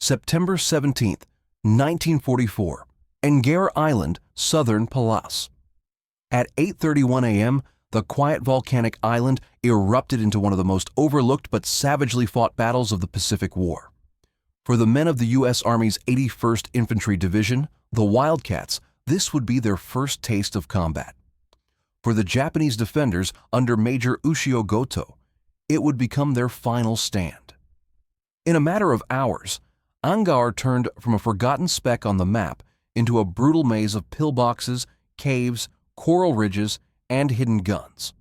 September 17, 1944, Angaur Island, southern Palas. At 8:31 a.m., the quiet volcanic island erupted into one of the most overlooked but savagely fought battles of the Pacific War. For the men of the U.S. Army's 81st Infantry Division, the Wildcats, this would be their first taste of combat. For the Japanese defenders under Major Ushio Goto, it would become their final stand. In a matter of hours, Angaur turned from a forgotten speck on the map into a brutal maze of pillboxes, caves, coral ridges, and hidden guns.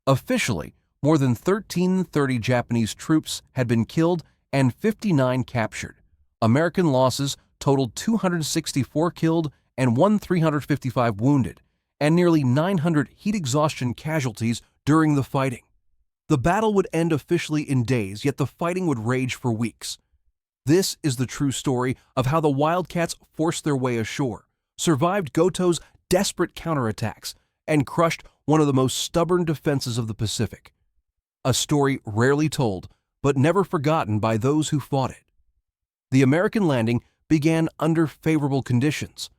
Officially, more than 1,330 Japanese troops had been killed and 59 captured. American losses totaled 264 killed and 1,355 wounded, and nearly 900 heat exhaustion casualties during the fighting. The battle would end officially in days, yet the fighting would rage for weeks. This is the true story of how the Wildcats forced their way ashore, survived Goto's desperate counterattacks, and crushed one of the most stubborn defenses of the Pacific. A story rarely told, but never forgotten by those who fought it. The American landing began under favorable conditions: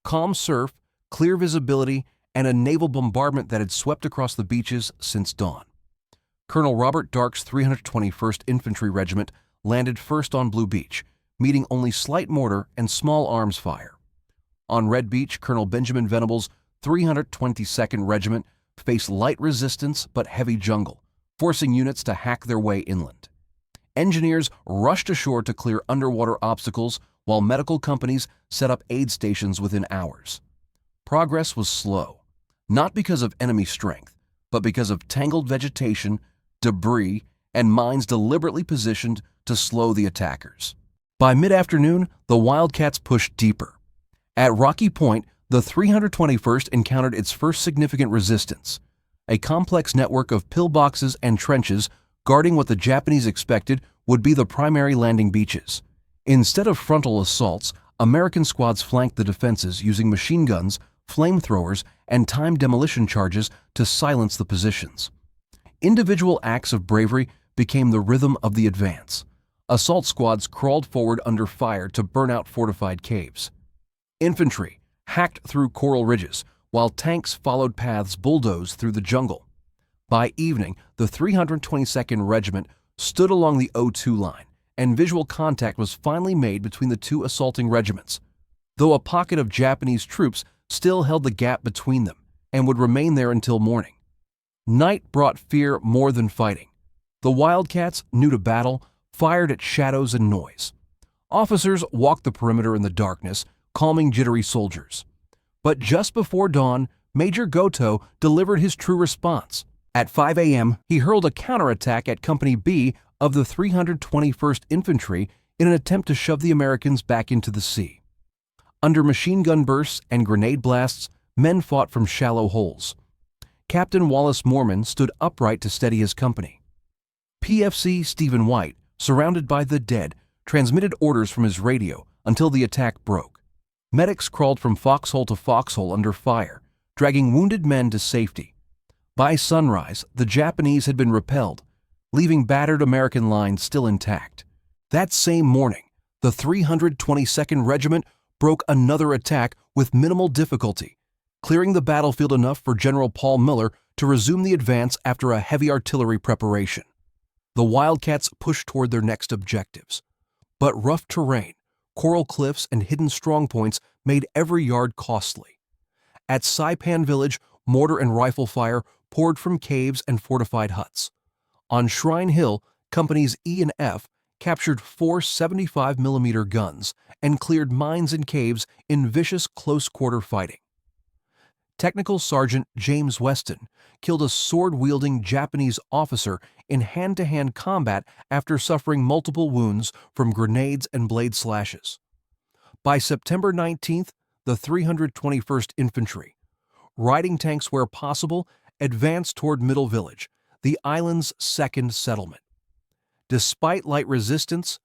calm surf, clear visibility, and a naval bombardment that had swept across the beaches since dawn. Colonel Robert Dark's 321st Infantry Regiment landed first on Blue Beach, meeting only slight mortar and small arms fire. On Red Beach, Colonel Benjamin Venable's 322nd Regiment faced light resistance but heavy jungle, forcing units to hack their way inland. Engineers rushed ashore to clear underwater obstacles, while medical companies set up aid stations within hours. Progress was slow, not because of enemy strength, but because of tangled vegetation, debris, and mines deliberately positioned to slow the attackers. By mid-afternoon, the Wildcats pushed deeper. At Rocky Point, the 321st encountered its first significant resistance, a complex network of pillboxes and trenches guarding what the Japanese expected would be the primary landing beaches. Instead of frontal assaults, American squads flanked the defenses using machine guns, flamethrowers, and timed demolition charges to silence the positions. Individual acts of bravery became the rhythm of the advance. Assault squads crawled forward under fire to burn out fortified caves. Infantry hacked through coral ridges, while tanks followed paths bulldozed through the jungle. By evening, the 322nd Regiment stood along the O2 line, and visual contact was finally made between the two assaulting regiments, though a pocket of Japanese troops still held the gap between them and would remain there until morning. Night brought fear more than fighting. The Wildcats, new to battle, fired at shadows and noise. Officers walked the perimeter in the darkness, calming jittery soldiers. But just before dawn, Major Goto delivered his true response. At 5 a.m., he hurled a counterattack at Company B of the 321st Infantry in an attempt to shove the Americans back into the sea. Under machine gun bursts and grenade blasts, men fought from shallow holes. Captain Wallace Moorman stood upright to steady his company. PFC Stephen White, surrounded by the dead, transmitted orders from his radio until the attack broke. Medics crawled from foxhole to foxhole under fire, dragging wounded men to safety. By sunrise, the Japanese had been repelled, leaving battered American lines still intact. That same morning, the 322nd Regiment broke another attack with minimal difficulty, clearing the battlefield enough for General Paul Miller to resume the advance after a heavy artillery preparation. The Wildcats pushed toward their next objectives. But rough terrain, coral cliffs, and hidden strongpoints made every yard costly. At Saipan Village, mortar and rifle fire poured from caves and fortified huts. On Shrine Hill, Companies E and F captured 4 75mm guns and cleared mines and caves in vicious close-quarter fighting. Technical Sergeant James Weston killed a sword-wielding Japanese officer in hand-to-hand combat after suffering multiple wounds from grenades and blade slashes. By September 19th, the 321st Infantry, riding tanks where possible, advanced toward Middle Village, the island's second settlement. Despite light resistance,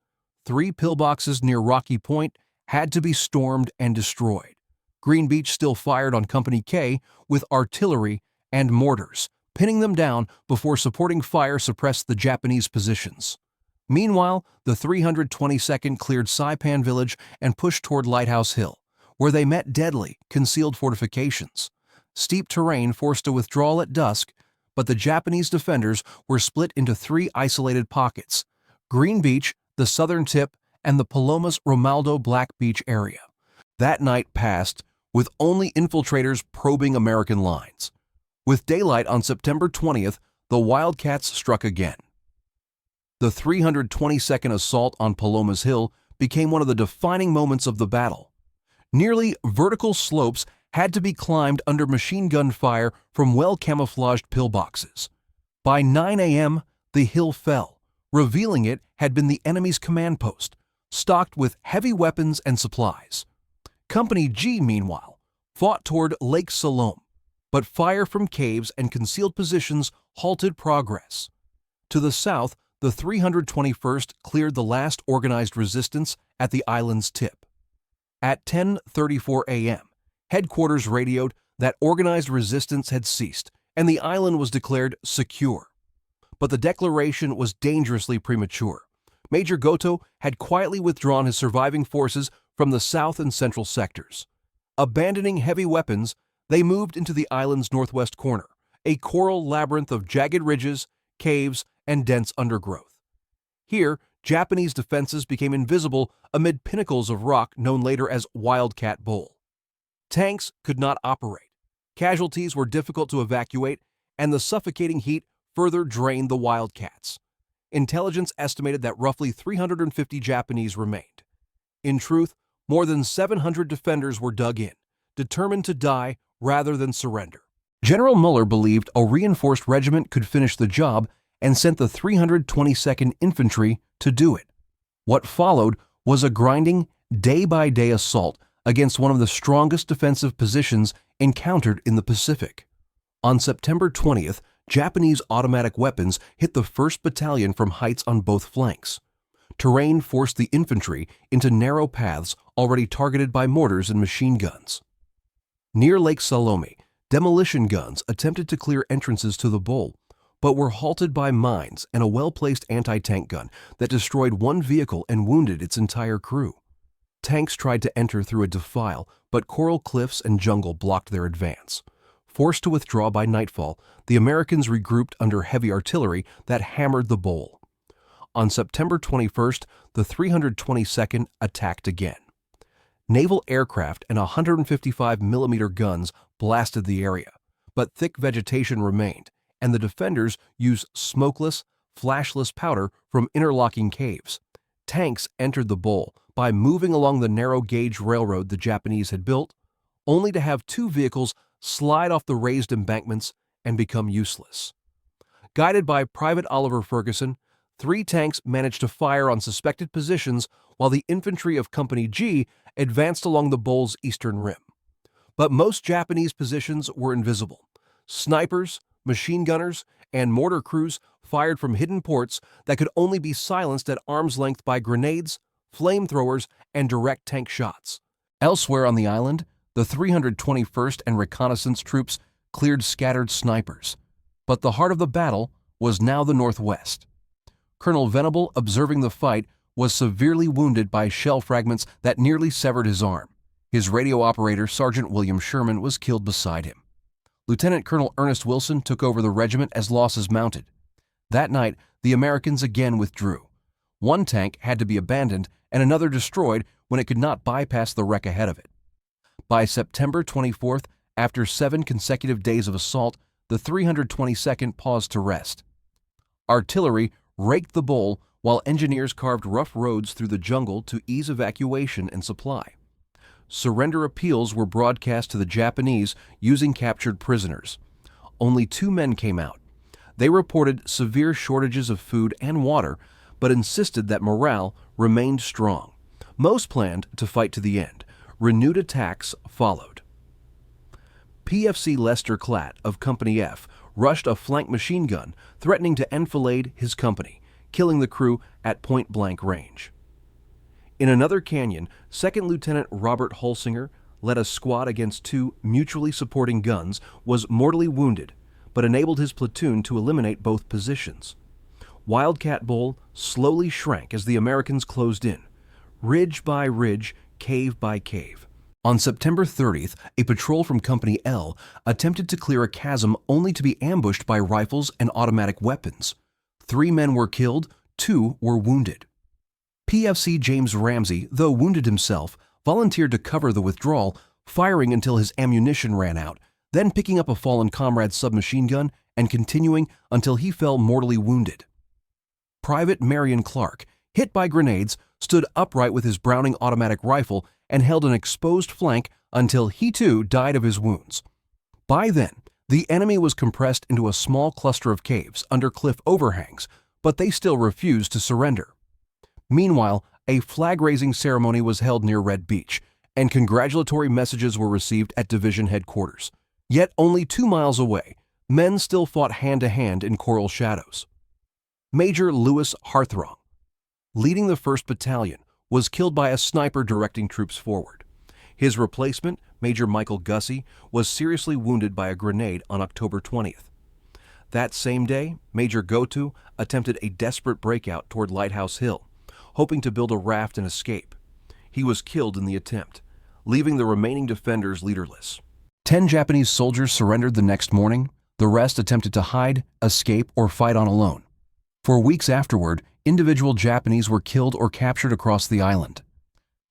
3 pillboxes near Rocky Point had to be stormed and destroyed. Green Beach still fired on Company K with artillery and mortars, pinning them down before supporting fire suppressed the Japanese positions. Meanwhile, the 322nd cleared Saipan village and pushed toward Lighthouse Hill, where they met deadly, concealed fortifications. Steep terrain forced a withdrawal at dusk, but the Japanese defenders were split into three isolated pockets: Green Beach, the southern tip, and the Palomas Romaldo Black Beach area. That night passed with only infiltrators probing American lines. With daylight on September 20th, the Wildcats struck again. The 322nd assault on Palomas Hill became one of the defining moments of the battle. Nearly vertical slopes had to be climbed under machine gun fire from well-camouflaged pillboxes. By 9 a.m., the hill fell, revealing it had been the enemy's command post, stocked with heavy weapons and supplies. Company G, meanwhile, fought toward Lake Salome, but fire from caves and concealed positions halted progress. To the south, the 321st cleared the last organized resistance at the island's tip. At 10:34 a.m., headquarters radioed that organized resistance had ceased and the island was declared secure. But the declaration was dangerously premature. Major Goto had quietly withdrawn his surviving forces from the south and central sectors. Abandoning heavy weapons, they moved into the island's northwest corner, a coral labyrinth of jagged ridges, caves, and dense undergrowth. Here, Japanese defenses became invisible amid pinnacles of rock known later as Wildcat Bowl. Tanks could not operate, casualties were difficult to evacuate, and the suffocating heat further drained the Wildcats. Intelligence estimated that roughly 350 Japanese remained. In truth, more than 700 defenders were dug in, determined to die rather than surrender. General Muller believed a reinforced regiment could finish the job and sent the 322nd Infantry to do it. What followed was a grinding, day-by-day assault against one of the strongest defensive positions encountered in the Pacific. On September 20th, Japanese automatic weapons hit the 1st Battalion from heights on both flanks. Terrain forced the infantry into narrow paths already targeted by mortars and machine guns. Near Lake Salome, demolition guns attempted to clear entrances to the bowl, but were halted by mines and a well-placed anti-tank gun that destroyed one vehicle and wounded its entire crew. Tanks tried to enter through a defile, but coral cliffs and jungle blocked their advance. Forced to withdraw by nightfall, the Americans regrouped under heavy artillery that hammered the bowl. On September 21st, the 322nd attacked again. Naval aircraft and 155mm guns blasted the area, but thick vegetation remained, and the defenders used smokeless, flashless powder from interlocking caves. Tanks entered the bowl by moving along the narrow-gauge railroad the Japanese had built, only to have two vehicles slide off the raised embankments and become useless. Guided by Private Oliver Ferguson, 3 tanks managed to fire on suspected positions while the infantry of Company G advanced along the bowl's eastern rim. But most Japanese positions were invisible. Snipers, machine gunners, and mortar crews fired from hidden ports that could only be silenced at arm's length by grenades, flamethrowers, and direct tank shots. Elsewhere on the island, the 321st and reconnaissance troops cleared scattered snipers. But the heart of the battle was now the northwest. Colonel Venable, observing the fight, was severely wounded by shell fragments that nearly severed his arm. His radio operator, Sergeant William Sherman, was killed beside him. Lieutenant Colonel Ernest Wilson took over the regiment as losses mounted. That night, the Americans again withdrew. One tank had to be abandoned and another destroyed when it could not bypass the wreck ahead of it. By September 24th, after 7 consecutive days of assault, the 322nd paused to rest. Artillery raked the bowl while engineers carved rough roads through the jungle to ease evacuation and supply. Surrender appeals were broadcast to the Japanese using captured prisoners. Only 2 men came out. They reported severe shortages of food and water, but insisted that morale remained strong. Most planned to fight to the end. Renewed attacks followed. PFC Lester Klatt of Company F rushed a flank machine gun, threatening to enfilade his company, killing the crew at point-blank range. In another canyon, 2nd Lieutenant Robert Holsinger led a squad against 2 mutually supporting guns, was mortally wounded, but enabled his platoon to eliminate both positions. Wildcat Bowl slowly shrank as the Americans closed in, ridge by ridge, cave by cave. On September 30th, a patrol from Company L attempted to clear a chasm only to be ambushed by rifles and automatic weapons. 3 men were killed, 2 were wounded. PFC James Ramsey, though wounded himself, volunteered to cover the withdrawal, firing until his ammunition ran out, then picking up a fallen comrade's submachine gun and continuing until he fell mortally wounded. Private Marion Clark, hit by grenades, stood upright with his Browning automatic rifle and held an exposed flank until he too died of his wounds. By then, the enemy was compressed into a small cluster of caves under cliff overhangs, but they still refused to surrender. Meanwhile, a flag-raising ceremony was held near Red Beach, and congratulatory messages were received at division headquarters. Yet only 2 miles away, men still fought hand-to-hand in Coral Shadows. Major Louis Harthrong, leading the 1st Battalion, was killed by a sniper directing troops forward. His replacement, Major Michael Gussie, was seriously wounded by a grenade on October 20th. That same day, Major Goto attempted a desperate breakout toward Lighthouse Hill, hoping to build a raft and escape. He was killed in the attempt, leaving the remaining defenders leaderless. 10 Japanese soldiers surrendered the next morning. The rest attempted to hide, escape, or fight on alone. For weeks afterward, individual Japanese were killed or captured across the island.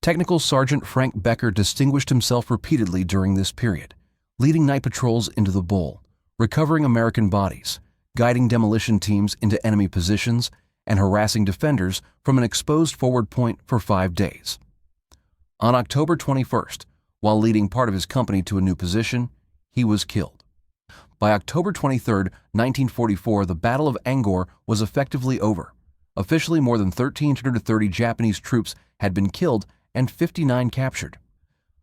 Technical Sergeant Frank Becker distinguished himself repeatedly during this period, leading night patrols into the bowl, recovering American bodies, guiding demolition teams into enemy positions, and harassing defenders from an exposed forward point for 5 days. On October 21st, while leading part of his company to a new position, he was killed. By October 23, 1944, the Battle of Angaur was effectively over. Officially, more than 1,330 Japanese troops had been killed and 59 captured.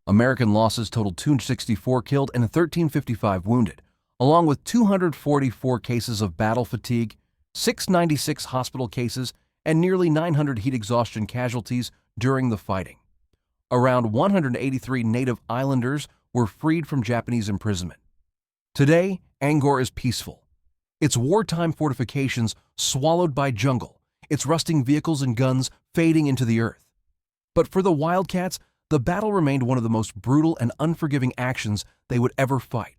American losses totaled 264 killed and 1,355 wounded, along with 244 cases of battle fatigue, 696 hospital cases, and nearly 900 heat exhaustion casualties during the fighting. Around 183 native islanders were freed from Japanese imprisonment. Today, Angaur is peaceful. Its wartime fortifications swallowed by jungle, its rusting vehicles and guns fading into the earth. But for the Wildcats, the battle remained one of the most brutal and unforgiving actions they would ever fight.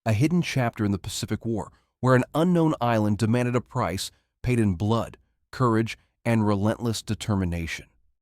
A hidden chapter in the Pacific War, where an unknown island demanded a price paid in blood, courage, and relentless determination.